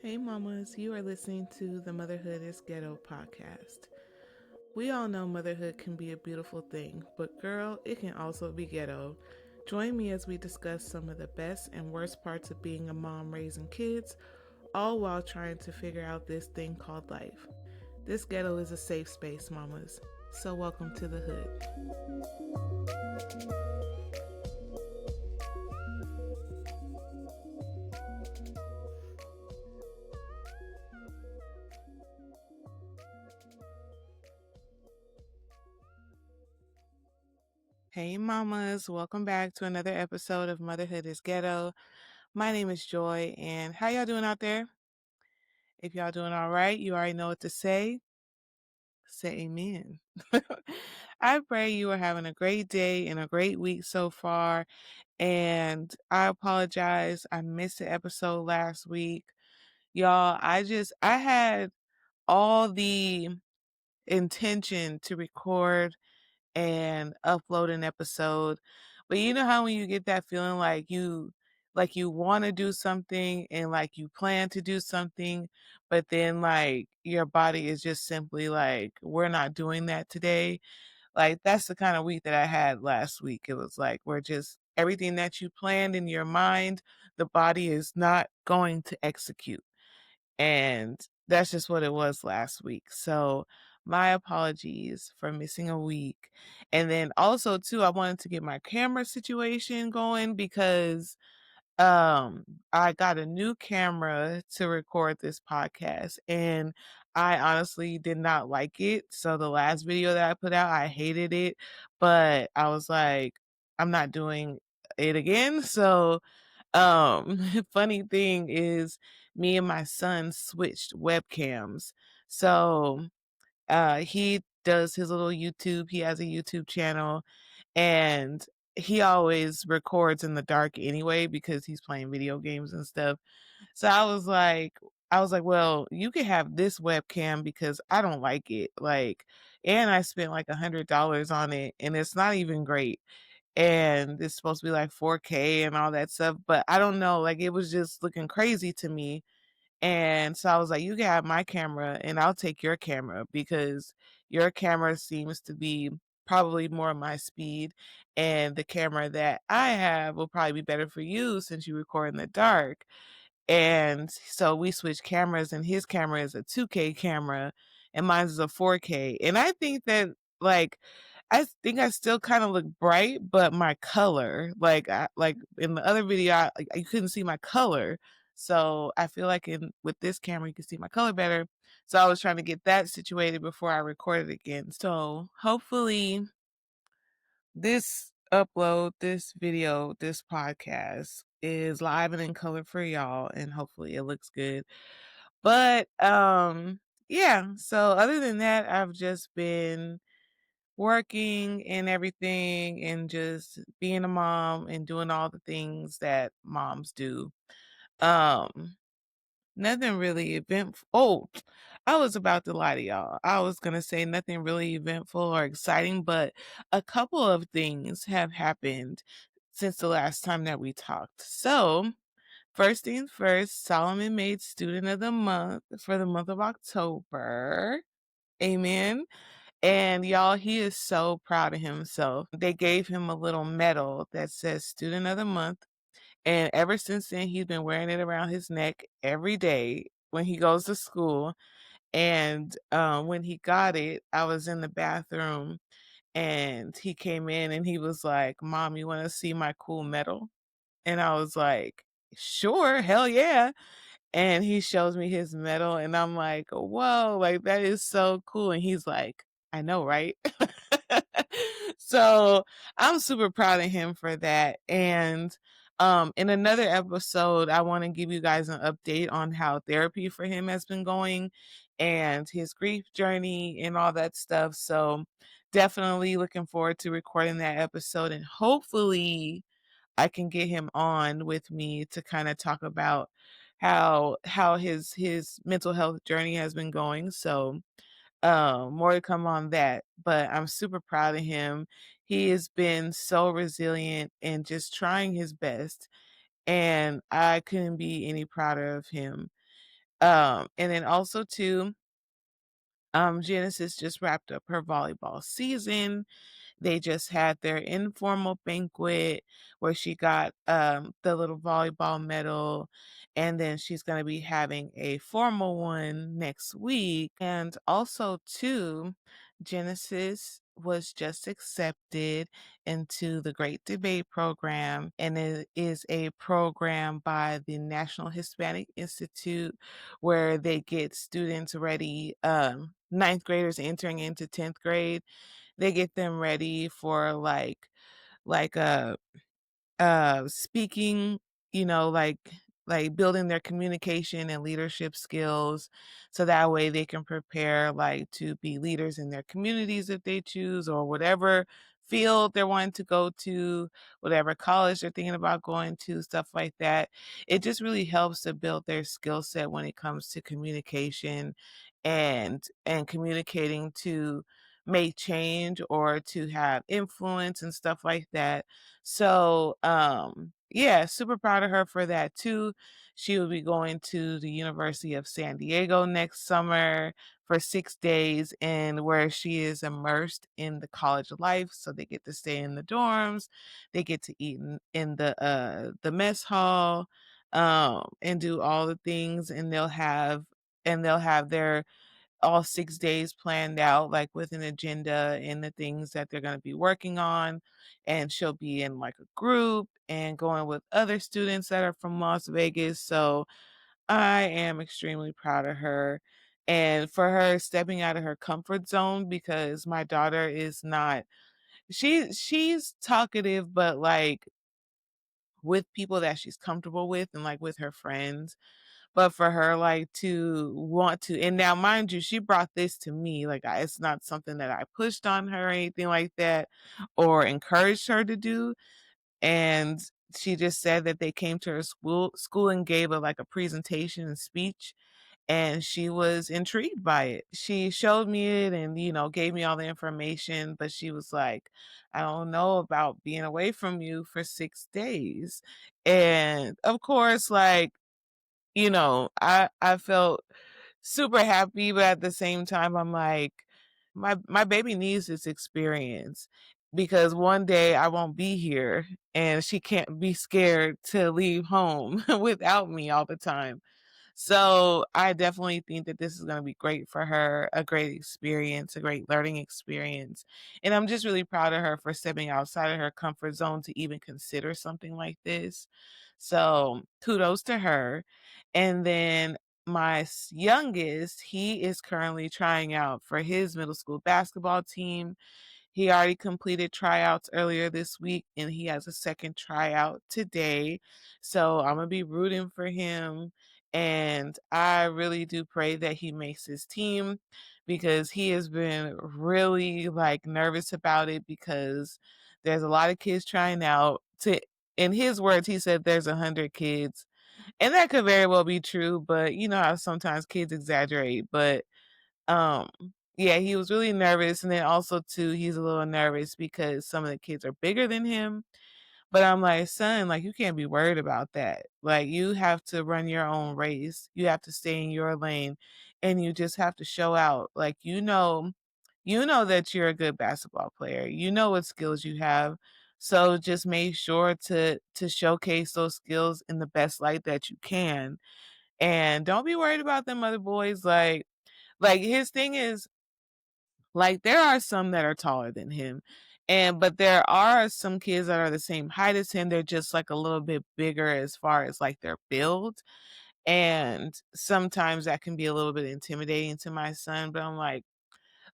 Hey mamas, you are listening to the Motherhood is Ghetto podcast. We all know motherhood can be a beautiful thing, but girl, it can also be ghetto. Join me as we discuss some of the best and worst parts of being a mom raising kids, all while trying to figure out this thing called life. This ghetto is a safe space, mamas. So welcome to the hood. Hey mamas, welcome back to another episode of Motherhood is Ghetto. My name is Joy, and how y'all doing out there? If y'all doing all right, you already know what to say. Say amen. I pray you are having a great day and a great week so far. And I apologize. I missed the episode last week. Y'all, I had all the intention to record and upload an episode. But you know how when you get that feeling like you want to do something and like you plan to do something, but then like your body is just simply like, we're not doing that today. Like that's the kind of week that I had last week. It was like we're just everything that you planned in your mind, the body is not going to execute. And that's just what it was last week. So my apologies for missing a week. And then also too, I wanted to get my camera situation going because um I got a new camera to record this podcast and I honestly did not like it. So the last video that I put out, I hated it, but I was like, I'm not doing it again. So funny thing is me and my son switched webcams. So he does his little YouTube. He has a YouTube channel and he always records in the dark anyway because he's playing video games and stuff. So I was like, well, you can have this webcam because I don't like it. Like, and I spent like $100 on it and it's not even great. And it's supposed to be like 4K and all that stuff, but I don't know, like it was just looking crazy to me. And so I was like, you can have my camera and I'll take your camera because your camera seems to be probably more my speed. And the camera that I have will probably be better for you since you record in the dark. And so we switched cameras and his camera is a 2K camera and mine is a 4K. And I think that like I think I still kind of look bright, but my color, like in the other video, you couldn't see my color. So I feel like with this camera, you can see my color better. So I was trying to get that situated before I recorded again. So hopefully this video, this podcast is live and in color for y'all and hopefully it looks good. But yeah, so other than that, I've just been working and everything and just being a mom and doing all the things that moms do. Um Nothing really eventful. Oh, I was about to lie to y'all. I was going to say nothing really eventful or exciting, but a couple of things have happened since the last time that we talked. So, first things first, Solomon made Student of the Month for the month of October. Amen. And y'all, he is so proud of himself. They gave him a little medal that says Student of the Month. And ever since then, he's been wearing it around his neck every day when he goes to school. And when he got it, I was in the bathroom and he came in and he was like, Mom, you want to see my cool medal? And I was like, sure, hell yeah. And he shows me his medal and I'm like, whoa, like that is so cool. And he's like, I know, right? So I'm super proud of him for that. And in another episode, I want to give you guys an update on how therapy for him has been going and his grief journey and all that stuff. So definitely looking forward to recording that episode and hopefully I can get him on with me to kind of talk about how his mental health journey has been going. So more to come on that. But I'm super proud of him. He has been so resilient and just trying his best. And I couldn't be any prouder of him. And then also too, Genesis just wrapped up her volleyball season. They just had their informal banquet where she got the little volleyball medal, and then she's going to be having a formal one next week. And also, too, Genesis was just accepted into the Great Debate Program, and it is a program by the National Hispanic Institute where they get students ready, ninth graders entering into 10th grade. They get them ready for like speaking, like building their communication and leadership skills so that way they can prepare like to be leaders in their communities if they choose, or whatever field they're wanting to go to, whatever college they're thinking about going to, stuff like that. It just really helps to build their skill set when it comes to communication and communicating to make change or to have influence and stuff like that. So, yeah, super proud of her for that too. She will be going to the University of San Diego next summer for 6 days, and where she is immersed in the college life. So they get to stay in the dorms, they get to eat in the mess hall, and do all the things, and they'll have their all 6 days planned out, like, with an agenda and the things that they're gonna be working on, and she'll be in, like, a group and going with other students that are from Las Vegas, so I am extremely proud of her, and for her stepping out of her comfort zone because my daughter is not she's talkative, but, like, with people that she's comfortable with and, like, with her friends. But for her, like, to want to, and now mind you, she brought this to me, like, it's not something that I pushed on her or anything like that or encouraged her to do, and she just said that they came to her school and gave a, like, a presentation and speech, and she was intrigued by it. She showed me it and, gave me all the information, but she was like, "I don't know about being away from you for 6 days." And, of course, like, I felt super happy, but at the same time, I'm like, my baby needs this experience because one day I won't be here and she can't be scared to leave home without me all the time. So I definitely think that this is going to be great for her, a great experience, a great learning experience. And I'm just really proud of her for stepping outside of her comfort zone to even consider something like this. So kudos to her. And then my youngest, he is currently trying out for his middle school basketball team. He already completed tryouts earlier this week and he has a second tryout today. So I'm going to be rooting for him. And I really do pray that he makes his team because he has been really like nervous about it because there's a lot of kids trying out. In his words, he said there's 100 kids. And that could very well be true, but you know how sometimes kids exaggerate. But um, yeah, he was really nervous, and then also too, he's a little nervous because some of the kids are bigger than him. But I'm like, son, like you can't be worried about that. Like you have to run your own race. You have to stay in your lane, and you just have to show out. Like you know that you're a good basketball player. You know what skills you have. So just make sure to showcase those skills in the best light that you can. And don't be worried about them other boys. Like his thing is like there are some that are taller than him. But there are some kids that are the same height as him. They're just like a little bit bigger as far as like their build. And sometimes that can be a little bit intimidating to my son, but I'm like,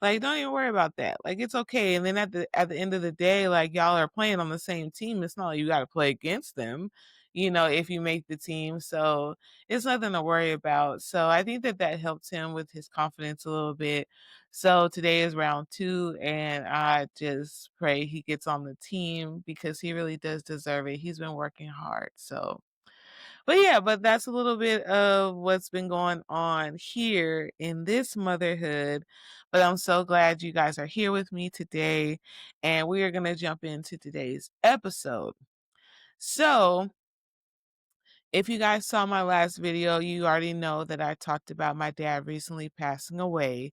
don't even worry about that. Like, it's okay. And then at the end of the day, like y'all are playing on the same team. It's not like you got to play against them, if you make the team. So it's nothing to worry about. So I think that that helps him with his confidence a little bit. So today is round 2, and I just pray he gets on the team because he really does deserve it. He's been working hard. So but yeah, but that's a little bit of what's been going on here in this motherhood. But I'm so glad you guys are here with me today. And we are going to jump into today's episode. So, If you guys saw my last video, you already know that I talked about my dad recently passing away.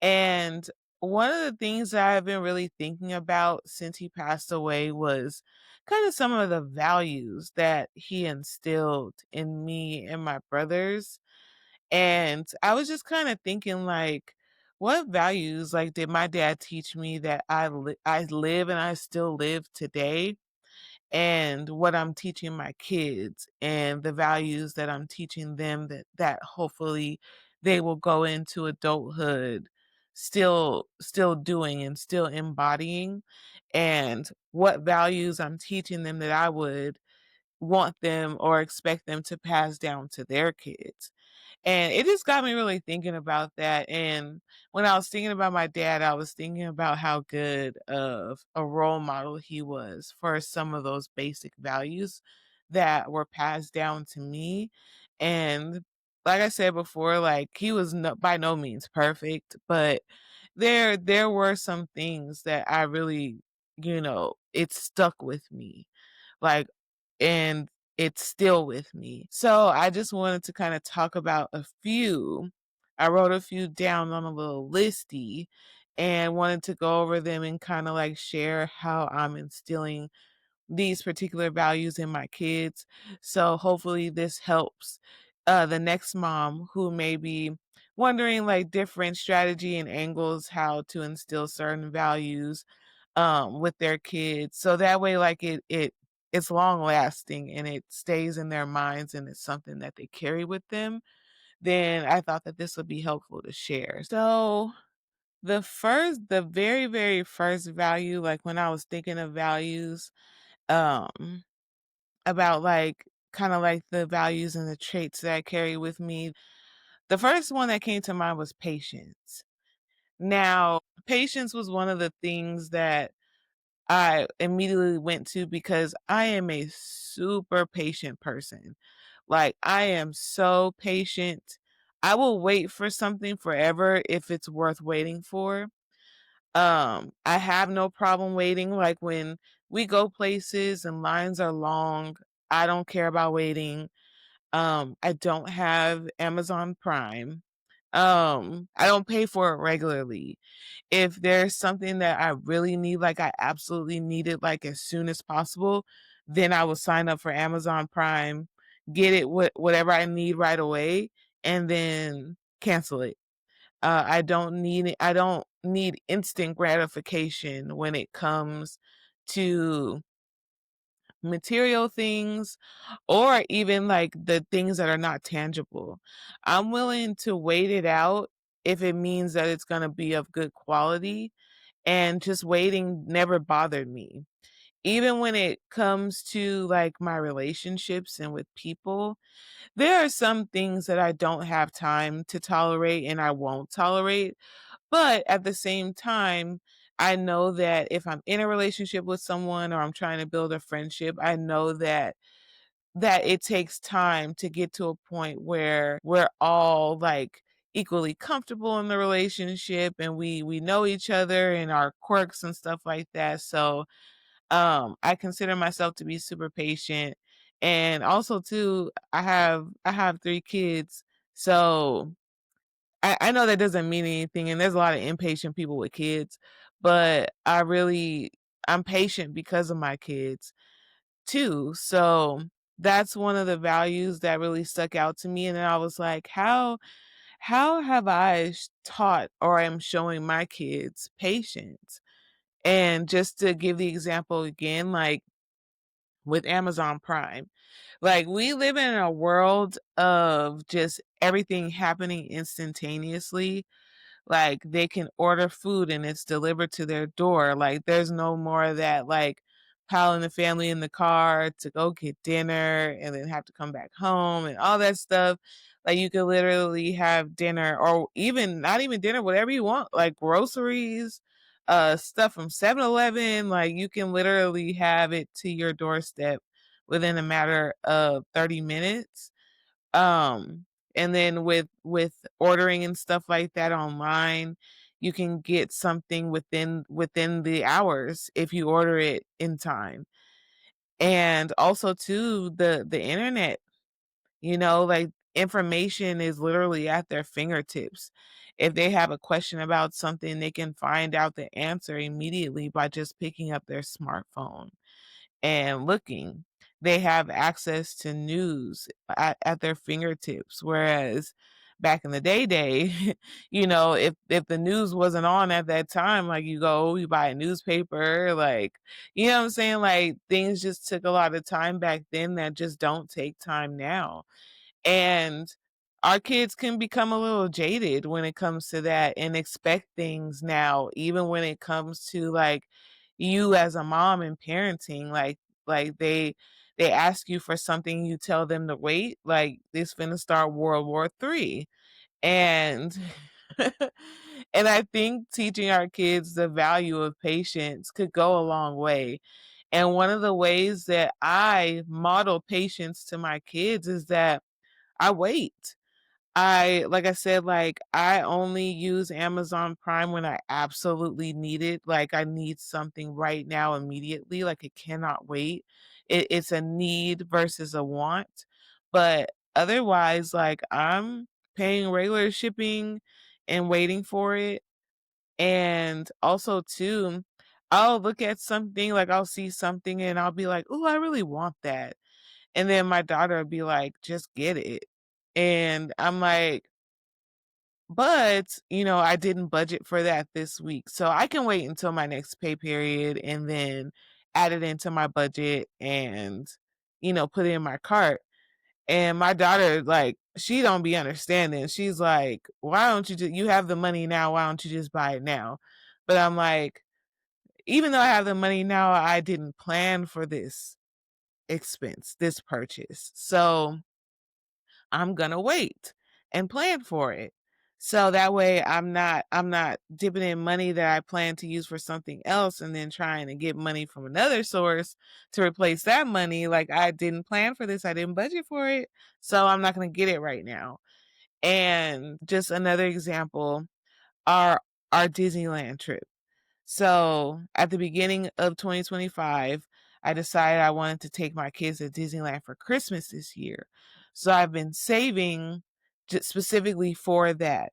And one of the things that I've been really thinking about since he passed away was kind of some of the values that he instilled in me and my brothers. And I was just kind of thinking like, what values like did my dad teach me that I live and I still live today? And what I'm teaching my kids and the values that I'm teaching them that hopefully they will go into adulthood still doing and still embodying, and what values I'm teaching them that I would want them or expect them to pass down to their kids. And it just got me really thinking about that. And when I was thinking about my dad, I was thinking about how good of a role model he was for some of those basic values that were passed down to me. And like I said before, like he was by no means perfect, but there were some things that I really, it stuck with me. Like, and it's still with me. So I just wanted to kind of talk about a few. I wrote a few down on a little listy and wanted to go over them and kind of like share how I'm instilling these particular values in my kids. So hopefully this helps the next mom who may be wondering like different strategy and angles how to instill certain values with their kids. So that way like it's long lasting and it stays in their minds and it's something that they carry with them. Then I thought that this would be helpful to share. So the very, very first value, like when I was thinking of values, um, about like kind of like the values and the traits that I carry with me. The first one that came to mind was patience. Now, patience was one of the things that I immediately went to because I am a super patient person. Like, I am so patient. I will wait for something forever if it's worth waiting for. I have no problem waiting. Like when we go places and lines are long, I don't care about waiting. I don't have Amazon Prime. I don't pay for it regularly. If there's something that I really need, like I absolutely need it like as soon as possible, then I will sign up for Amazon Prime, get it whatever I need right away, and then cancel it. I don't need instant gratification when it comes to material things or even like the things that are not tangible. I'm willing to wait it out if it means that it's going to be of good quality, and just waiting never bothered me. Even when it comes to like my relationships and with people, there are some things that I don't have time to tolerate and I won't tolerate. But at the same time, I know that if I'm in a relationship with someone or I'm trying to build a friendship, I know that it takes time to get to a point where we're all like equally comfortable in the relationship and we know each other and our quirks and stuff like that. So I consider myself to be super patient. And also too, I have 3 kids. So I know that doesn't mean anything, and there's a lot of impatient people with kids, but I'm patient because of my kids too. So that's one of the values that really stuck out to me. And then I was like, how have I taught or am showing my kids patience? And just to give the example again, like with Amazon Prime, like we live in a world of just everything happening instantaneously. Like they can order food and it's delivered to their door. Like there's no more of that like piling the family in the car to go get dinner and then have to come back home and all that stuff. Like you could literally have dinner or even not even dinner, whatever you want, like groceries, stuff from 7-Eleven. Like you can literally have it to your doorstep within a matter of 30 minutes. um and then with ordering and stuff like that online, you can get something within the hours if you order it in time. And also too, the internet. Like information is literally at their fingertips. If they have a question about something, they can find out the answer immediately by just picking up their smartphone and looking. They have access to news at their fingertips. Whereas back in the day, if the news wasn't on at that time, like you go, you buy a newspaper, like, you know what I'm saying? Like things just took a lot of time back then that just don't take time now. And our kids can become a little jaded when it comes to that and expect things now, even when it comes to like you as a mom and parenting, like they ask you for something, you tell them to wait, like this finna start World War III. And and I think teaching our kids the value of patience could go a long way. And one of the ways that I model patience to my kids is that I wait. Like I said, like I only use Amazon Prime when I absolutely need it. Like I need something right now immediately. Like it cannot wait. It's a need versus a want. But otherwise, like I'm paying regular shipping and waiting for it. And also too, I'll look at something, like I'll see something and I'll be like, oh, I really want that. And then my daughter would be like, just get it. And I'm like, but, I didn't budget for that this week. So I can wait until my next pay period and then add it into my budget and, put it in my cart. And my daughter, like, she don't be understanding. She's like, why don't you have the money now? Why don't you just buy it now? But I'm like, even though I have the money now, I didn't plan for this expense, this purchase. So I'm gonna wait and plan for it. So that way I'm not dipping in money that I plan to use for something else and then trying to get money from another source to replace that money. Like I didn't plan for this, I didn't budget for it, so I'm not gonna get it right now. And just another example, our our Disneyland trip. So at the beginning of 2025, I decided I wanted to take my kids to Disneyland for Christmas this year. So I've been saving just specifically for that.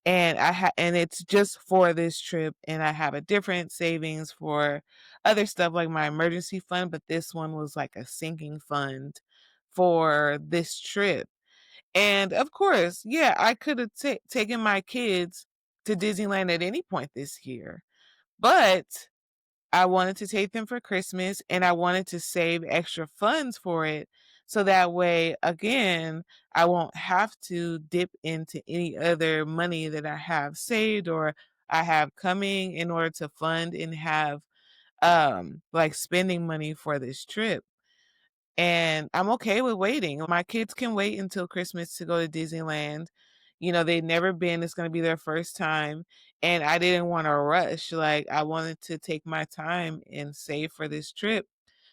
And it's just for this trip, and I have a different savings for other stuff like my emergency fund, but this one was like a sinking fund for this trip. And of course, yeah, I could have taken my kids to Disneyland at any point this year, but I wanted to take them for Christmas and I wanted to save extra funds for it. So that way, again, I won't have to dip into any other money that I have saved or I have coming in order to fund and have like spending money for this trip. And I'm okay with waiting. My kids can wait until Christmas to go to Disneyland. They've never been, it's going to be their first time. And I didn't want to rush. Like, I wanted to take my time and save for this trip.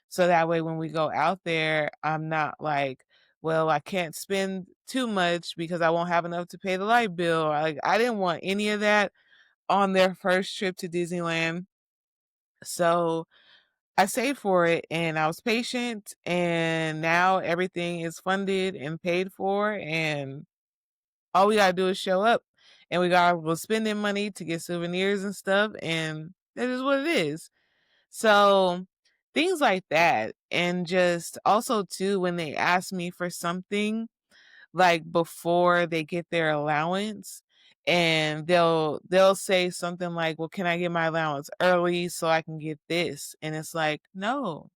So that way, when we go out there, I'm not like, well, I can't spend too much because I won't have enough to pay the light bill. Like, I didn't want any of that on their first trip to Disneyland. So I saved for it and I was patient, and now everything is funded and paid for, and all we gotta do is show up, and we gotta go spending money to get souvenirs and stuff, and that is what it is. So things like that. And just also too, when they ask me for something like before they get their allowance, and they'll say something like, well, can I get my allowance early so I can get this? And it's like, no,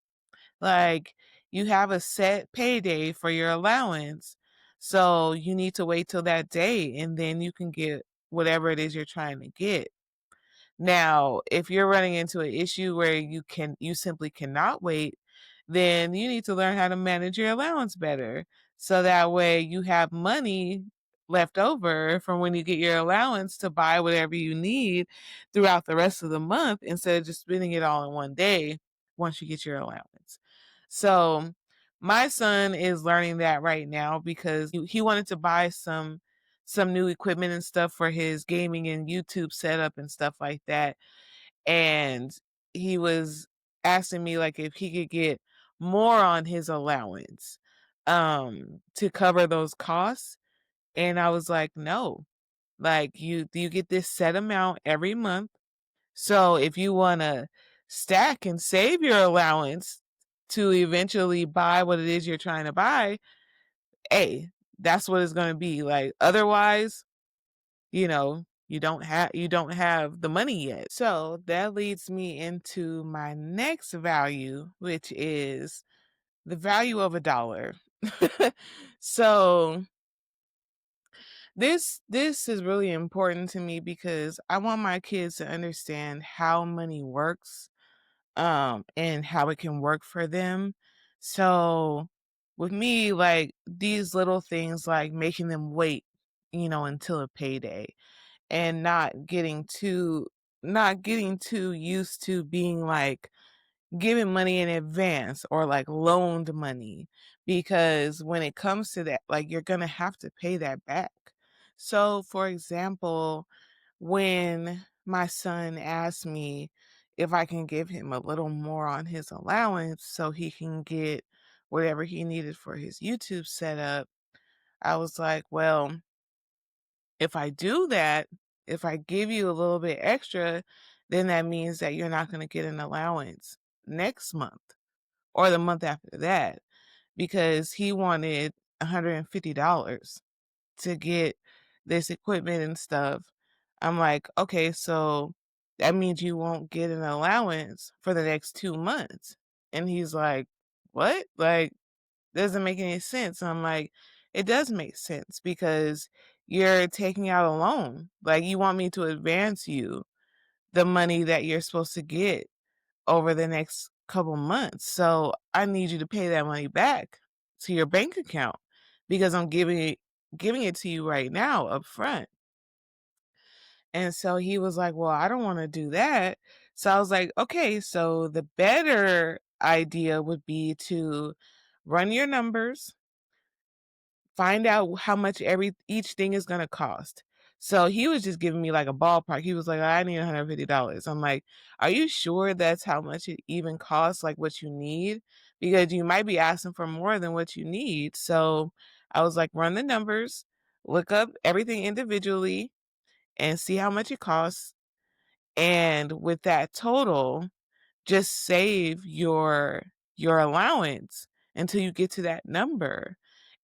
like, you have a set payday for your allowance. So you need to wait till that day and then you can get whatever it is you're trying to get. Now, if you're running into an issue where you simply cannot wait, then you need to learn how to manage your allowance better. So that way you have money left over from when you get your allowance to buy whatever you need throughout the rest of the month instead of just spending it all in one day once you get your allowance. So my son is learning that right now because he wanted to buy some new equipment and stuff for his gaming and YouTube setup and stuff like that. And he was asking me like if he could get more on his allowance. to cover those costs. And I was like, no, like you get this set amount every month. So if you want to stack and save your allowance to eventually buy what it is you're trying to buy, hey, that's what it's going to be. Like otherwise, you don't have the money yet. So that leads me into my next value, which is the value of a dollar. So this is really important to me because I want my kids to understand how money works, and how it can work for them. So with me, like these little things like making them wait, until a payday, and not getting too used to being like giving money in advance or like loaned money, because when it comes to that, like you're going to have to pay that back. So for example, when my son asked me if I can give him a little more on his allowance so he can get whatever he needed for his YouTube setup, I was like, well, if I do that, if I give you a little bit extra, then that means that you're not going to get an allowance next month or the month after that, because he wanted $150 to get this equipment and stuff. I'm like, okay, so that means you won't get an allowance for the next 2 months. And he's like, what? Like, doesn't make any sense. I'm like, it does make sense because you're taking out a loan. Like, you want me to advance you the money that you're supposed to get over the next couple months. So I need you to pay that money back to your bank account because I'm giving it to you right now up front. And so he was like, well, I don't want to do that. So I was like, okay, so the better idea would be to run your numbers, find out how much each thing is gonna cost. So he was just giving me like a ballpark. He was like, I need $150. I'm like, are you sure that's how much it even costs, like what you need? Because you might be asking for more than what you need. So I was like, run the numbers, look up everything individually and see how much it costs. And with that total, just save your allowance until you get to that number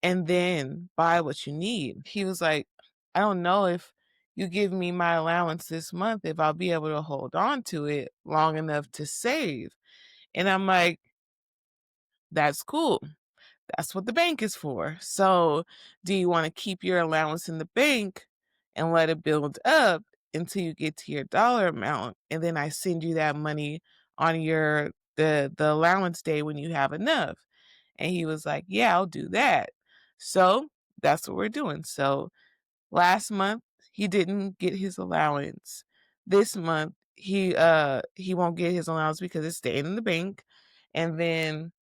and then buy what you need. He was like, I don't know if you give me my allowance this month if I'll be able to hold on to it long enough to save. And I'm like, that's cool. That's what the bank is for. So, do you want to keep your allowance in the bank and let it build up until you get to your dollar amount, and then I send you that money on your the allowance day when you have enough? And he was like, "Yeah, I'll do that." So, that's what we're doing. So, last month he didn't get his allowance. This month he won't get his allowance because it's staying in the bank. And then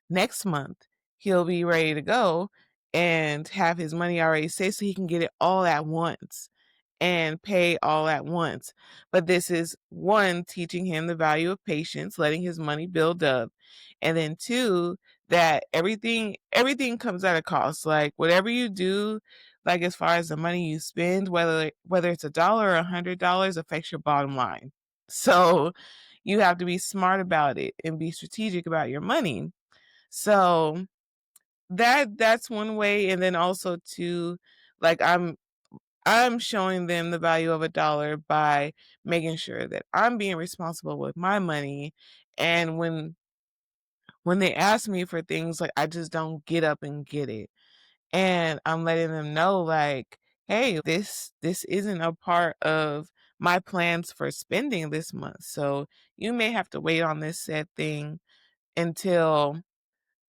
next month he'll be ready to go and have his money already saved so he can get it all at once and pay all at once. But this is one, teaching him the value of patience, letting his money build up. And then two, that everything comes at a cost. Like whatever you do, like as far as the money you spend, whether it's $1 or $100 affects your bottom line. So you have to be smart about it and be strategic about your money. So that's one way. And then also too, like I'm showing them the value of a dollar by making sure that I'm being responsible with my money. And when they ask me for things, like I just don't get up and get it. And I'm letting them know like, hey, this isn't a part of my plans for spending this month. So you may have to wait on this said thing until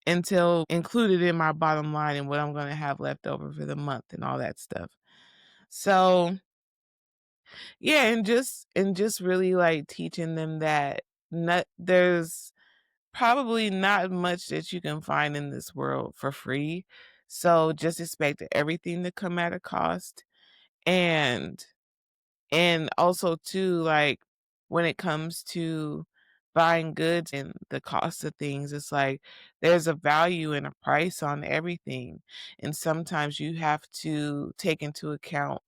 included in my bottom line and what I'm going to have left over for the month and all that stuff. So, yeah, and just really like teaching them that there's probably not much that you can find in this world for free. So just expect everything to come at a cost. And also too, like when it comes to buying goods and the cost of things. It's like there's a value and a price on everything. And sometimes you have to take into account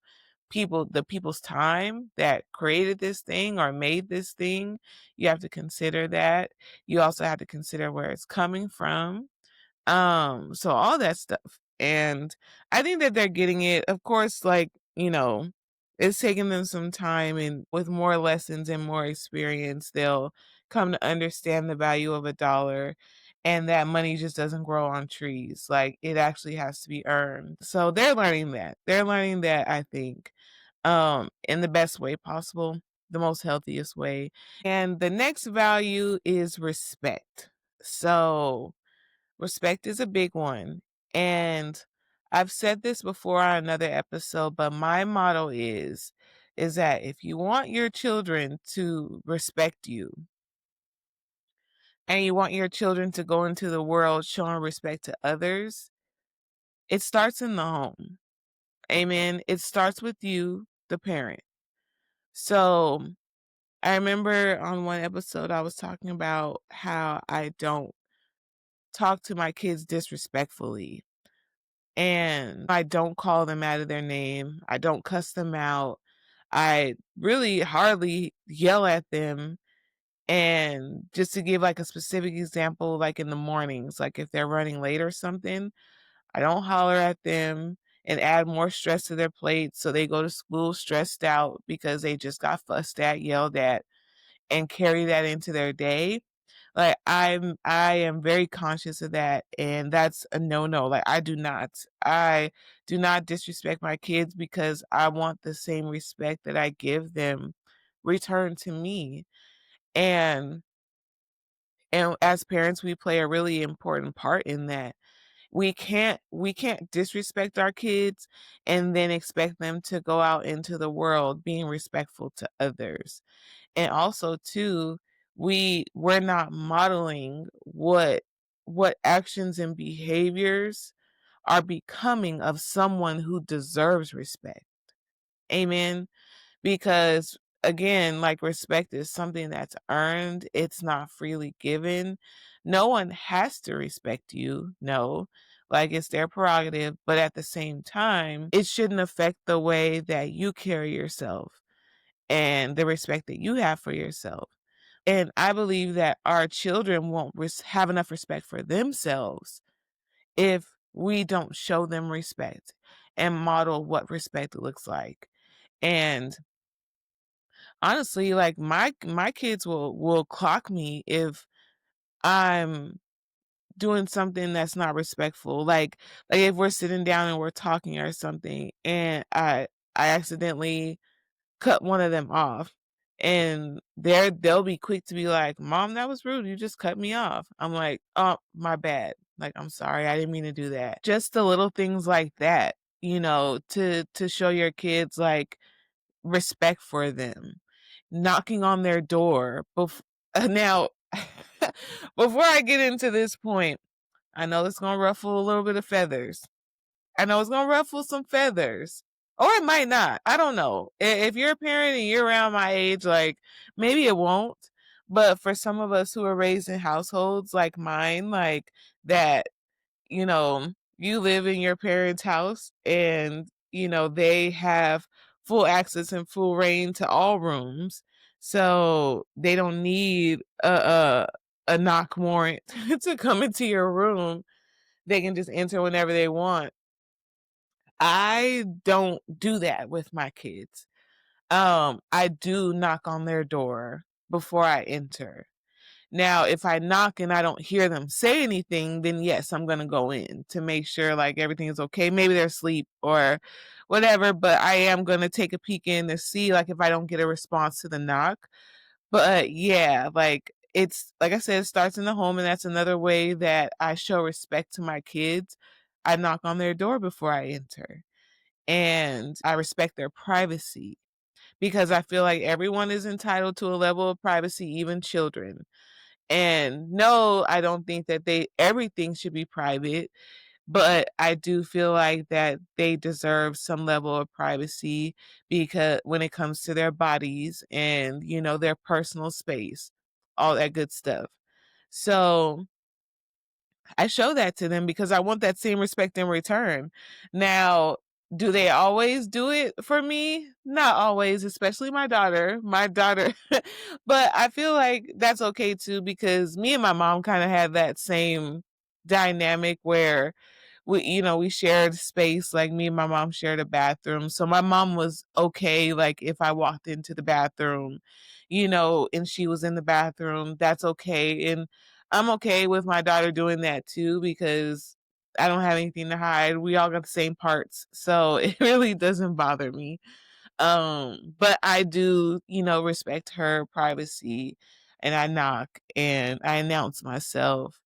people's time that created this thing or made this thing. You have to consider that. You also have to consider where it's coming from. So all that stuff. And I think that they're getting it. Of course, like, it's taking them some time, and with more lessons and more experience, they'll come to understand the value of a dollar, and that money just doesn't grow on trees. Like, it actually has to be earned. So they're learning that. They're learning that, I think, in the best way possible, the most healthiest way. And the next value is respect. So respect is a big one. And I've said this before on another episode, but my motto is that if you want your children to respect you and you want your children to go into the world showing respect to others, it starts in the home. Amen. It starts with you, the parent. So I remember on one episode I was talking about how I don't talk to my kids disrespectfully. And I don't call them out of their name. I don't cuss them out. I really hardly yell at them. And just to give like a specific example, like in the mornings, like if they're running late or something, I don't holler at them and add more stress to their plate so they go to school stressed out because they just got fussed at, yelled at, and carry that into their day. Like, I am very conscious of that, and that's a no-no. Like, I do not disrespect my kids because I want the same respect that I give them returned to me. And and as parents, we play a really important part in that. We can't disrespect our kids and then expect them to go out into the world being respectful to others. And also too, we're not modeling what actions and behaviors are becoming of someone who deserves respect. Amen. Because again, like, respect is something that's earned. It's not freely given. No one has to respect you. No. Like, it's their prerogative, but at the same time, it shouldn't affect the way that you carry yourself and the respect that you have for yourself. And I believe that our children won't have enough respect for themselves if we don't show them respect and model what respect looks like. And honestly, like, my kids will clock me if I'm doing something that's not respectful. Like if we're sitting down and we're talking or something, and I accidentally cut one of them off. And they'll be quick to be like, "Mom, that was rude. You just cut me off." I'm like, "Oh, my bad. Like, I'm sorry. I didn't mean to do that." Just the little things like that, to show your kids like respect for them. Knocking on their door now before I get into this point, I know it's going to ruffle a little bit of feathers. I know it's gonna ruffle some feathers. Or it might not. I don't know. If you're a parent and you're around my age, like, maybe it won't. But for some of us who are raised in households like mine, like that, you live in your parents' house and, they have full access and full reign to all rooms. So they don't need a knock warrant to come into your room. They can just enter whenever they want. I don't do that with my kids. I do knock on their door before I enter. Now, if I knock and I don't hear them say anything, then yes, I'm gonna go in to make sure like everything is okay. Maybe they're asleep or whatever, but I am gonna take a peek in to see like if I don't get a response to the knock. But yeah, like, it's like I said, it starts in the home, and that's another way that I show respect to my kids. I knock on their door before I enter, and I respect their privacy because I feel like everyone is entitled to a level of privacy, even children. And no, I don't think that everything should be private, but I do feel like that they deserve some level of privacy because when it comes to their bodies and, their personal space. all that good stuff. So I show that to them because I want that same respect in return. Now, do they always do it for me? Not always, especially my daughter. My daughter, but I feel like that's okay too because me and my mom kind of had that same dynamic where we shared space. Like me and my mom shared a bathroom, so my mom was okay, like if I walked into the bathroom, and she was in the bathroom, that's okay. And I'm okay with my daughter doing that too because I don't have anything to hide. We all got the same parts, so it really doesn't bother me. But I do, respect her privacy, and I knock and I announce myself.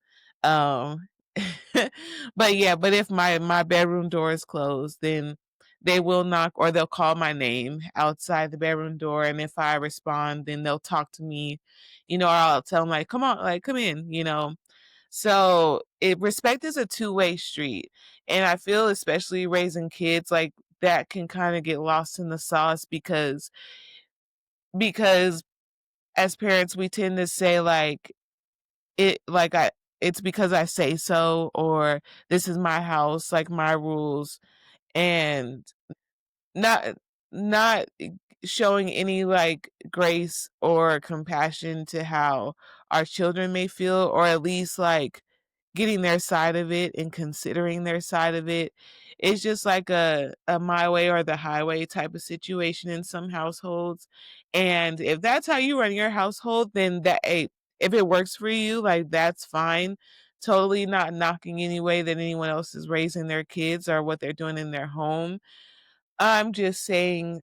Um but if my bedroom door is closed, then they will knock or they'll call my name outside the bedroom door, and if I respond, then they'll talk to me, or I'll tell them like, "Come on, like come in." So respect is a two-way street, and I feel especially raising kids like that can kind of get lost in the sauce because as parents we tend to say like it's because I say so, or this is my house, like my rules, and not not showing any like grace or compassion to how our children may feel, or at least like getting their side of it and considering their side of it. It's just like a my way or the highway type of situation in some households. And if that's how you run your household, then if it works for you, like that's fine. Totally not knocking any way that anyone else is raising their kids or what they're doing in their home. I'm just saying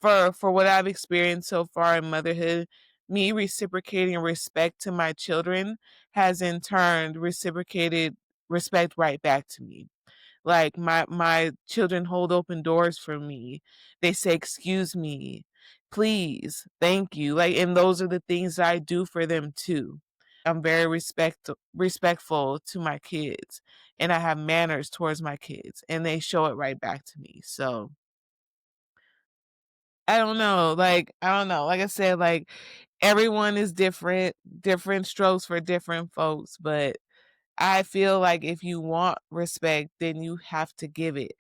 for what I've experienced so far in motherhood, me reciprocating respect to my children has in turn reciprocated respect right back to me. Like my children hold open doors for me. They say excuse me, please, thank you. Like, and those are the things I do for them too. I'm very respectful to my kids, and I have manners towards my kids, and they show it right back to me. So I don't know. Like, I don't know. Like I said, like everyone is different, different strokes for different folks. But I feel like if you want respect, then you have to give it.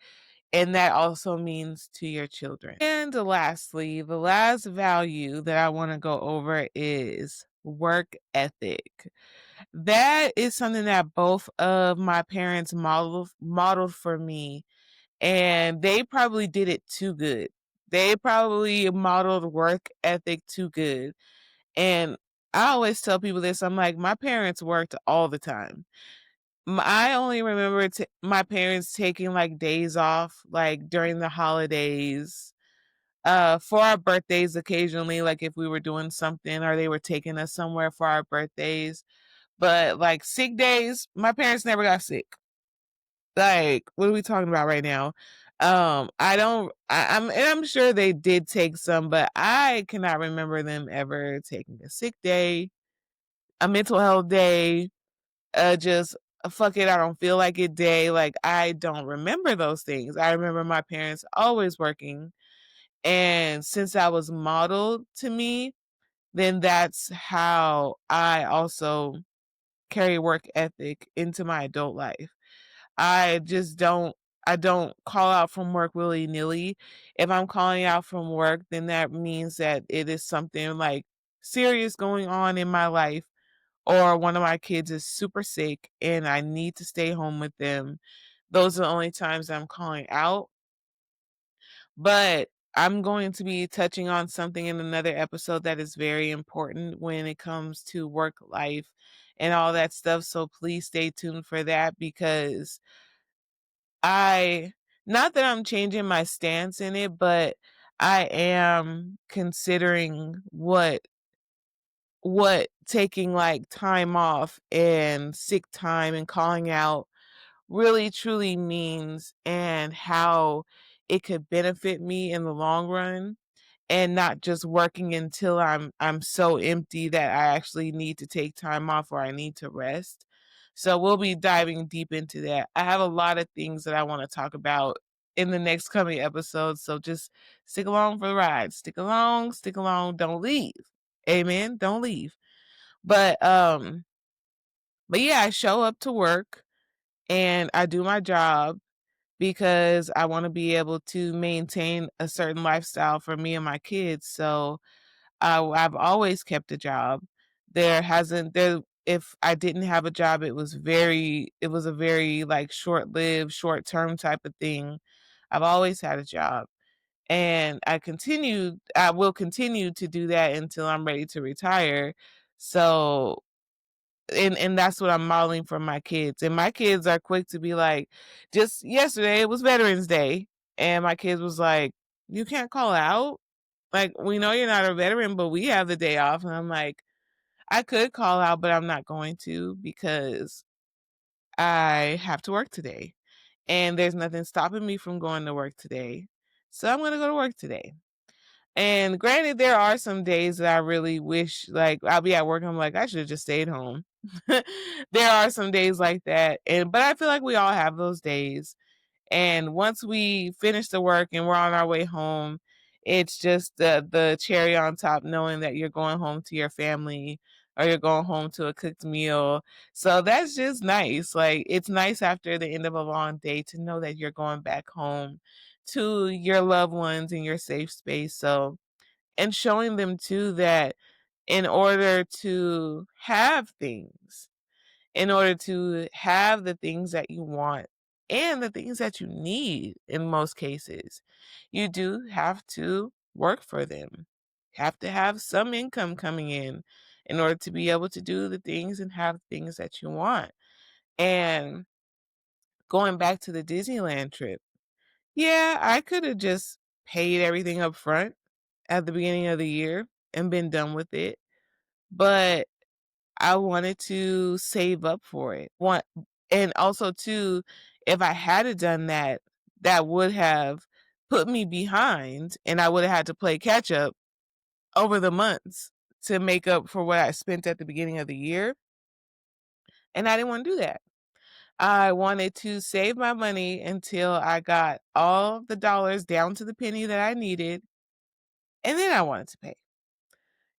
And that also means to your children. And lastly, the last value that I want to go over is work ethic. That is something that both of my parents modeled for me, and they probably did it too good. They probably modeled work ethic too good. And I always tell people this. I'm like, my parents worked all the time. I only remember my parents taking like days off, like during the holidays, for our birthdays occasionally, like if we were doing something or they were taking us somewhere for our birthdays. But like sick days, my parents never got sick. Like, what are we talking about right now? I don't I'm sure they did take some, but I cannot remember them ever taking a sick day, a mental health day, just a fuck it, I don't feel like it day. Like I don't remember those things. I remember my parents always working. And since that was modeled to me, then that's how I also carry work ethic into my adult life. I just don't call out from work willy-nilly. If I'm calling out from work, then that means that it is something like serious going on in my life, or one of my kids is super sick and I need to stay home with them. Those are the only times I'm calling out. But I'm going to be touching on something in another episode that is very important when it comes to work life and all that stuff. So please stay tuned for that because I not that I'm changing my stance in it, but I am considering what taking like time off and sick time and calling out really truly means, and how it could benefit me in the long run, and not just working until I'm so empty that I actually need to take time off or I need to rest. So we'll be diving deep into that. I have a lot of things that I want to talk about in the next coming episodes. So just stick along for the ride. Stick along, don't leave. Amen. Don't leave. But yeah, I show up to work and I do my job because I want to be able to maintain a certain lifestyle for me and my kids. So I've always kept a job. There hasn't there if I didn't have a job, it was a very like short-lived, short-term type of thing. I've always had a job. And I will continue to do that until I'm ready to retire. So and that's what I'm modeling for my kids. And my kids are quick to be like, just yesterday it was Veterans Day. And my kids was like, you can't call out. Like, we know you're not a veteran, but we have the day off. And I'm like, I could call out, but I'm not going to because I have to work today. And there's nothing stopping me from going to work today. So I'm going to go to work today. And granted, there are some days that I really wish, like, I'll be at work and I'm like, I should have just stayed home. There are some days like that. But I feel like we all have those days. And once we finish the work and we're on our way home, it's just the cherry on top, knowing that you're going home to your family or you're going home to a cooked meal. So that's just nice. Like, it's nice after the end of a long day to know that you're going back home to your loved ones in your safe space. So, and showing them too that in order to have things, in order to have the things that you want and the things that you need in most cases, you do have to work for them. Have to have some income coming in order to be able to do the things and have things that you want. And going back to the Disneyland trip, yeah, I could have just paid everything up front at the beginning of the year and been done with it. But I wanted to save up for it. And also too, if I had done that, that would have put me behind and I would have had to play catch up over the months to make up for what I spent at the beginning of the year. And I didn't want to do that. I wanted to save my money until I got all the dollars down to the penny that I needed. And then I wanted to pay.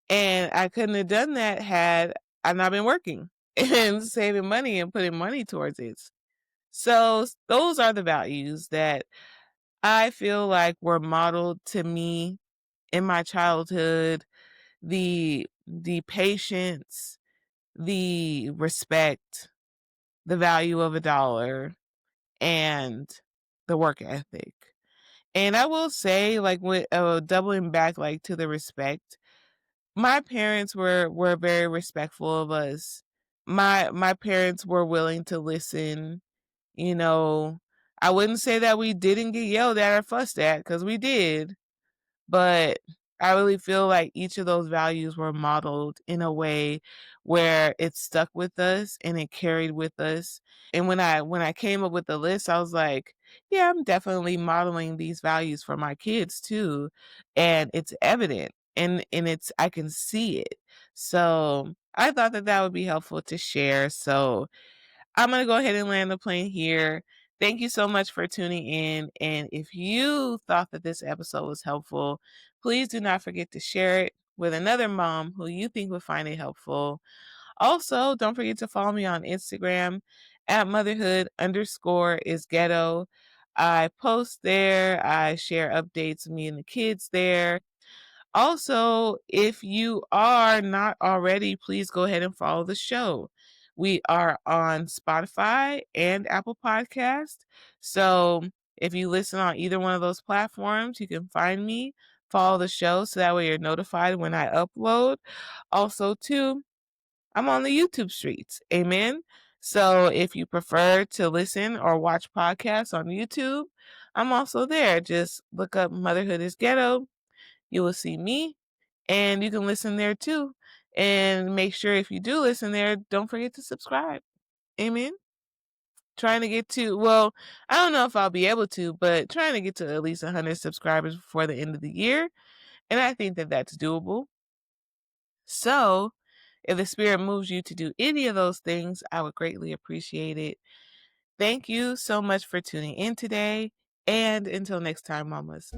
And I couldn't have done that had I not been working and saving money and putting money towards it. So those are the values that I feel like were modeled to me in my childhood. The patience, the respect, the value of a dollar, and the work ethic. And I will say, like, with doubling back, like, to the respect, my parents were very respectful of us. My parents were willing to listen. You know, I wouldn't say that we didn't get yelled at or fussed at, because we did, but I really feel like each of those values were modeled in a way where it stuck with us and it carried with us. And when I came up with the list, I was like, yeah, I'm definitely modeling these values for my kids too. And it's evident and it's I can see it. So I thought that that would be helpful to share. So I'm going to go ahead and land the plane here. Thank you so much for tuning in. And if you thought that this episode was helpful, please do not forget to share it with another mom who you think would find it helpful. Also, don't forget to follow me on Instagram at motherhood_is_ghetto. I post there, I share updates of me and the kids there. Also, if you are not already, please go ahead and follow the show. We are on Spotify and Apple Podcast. So if you listen on either one of those platforms, you can find me, follow the show so that way you're notified when I upload. Also, too, I'm on the YouTube streets. Amen. So if you prefer to listen or watch podcasts on YouTube, I'm also there. Just look up Motherhood is Ghetto. You will see me and you can listen there too. And make sure if you do listen there, don't forget to subscribe. Amen. Trying to get to, well, I don't know if I'll be able to, but trying to get to at least 100 subscribers before the end of the year. And I think that that's doable. So if the spirit moves you to do any of those things, I would greatly appreciate it. Thank you so much for tuning in today. And until next time, mamas.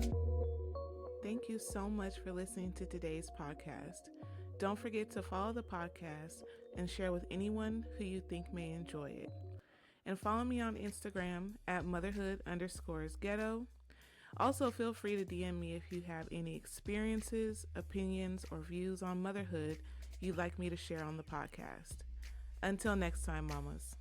Thank you so much for listening to today's podcast. Don't forget to follow the podcast and share with anyone who you think may enjoy it. And follow me on Instagram at motherhood_ghetto. Also, feel free to DM me if you have any experiences, opinions, or views on motherhood you'd like me to share on the podcast. Until next time, mamas.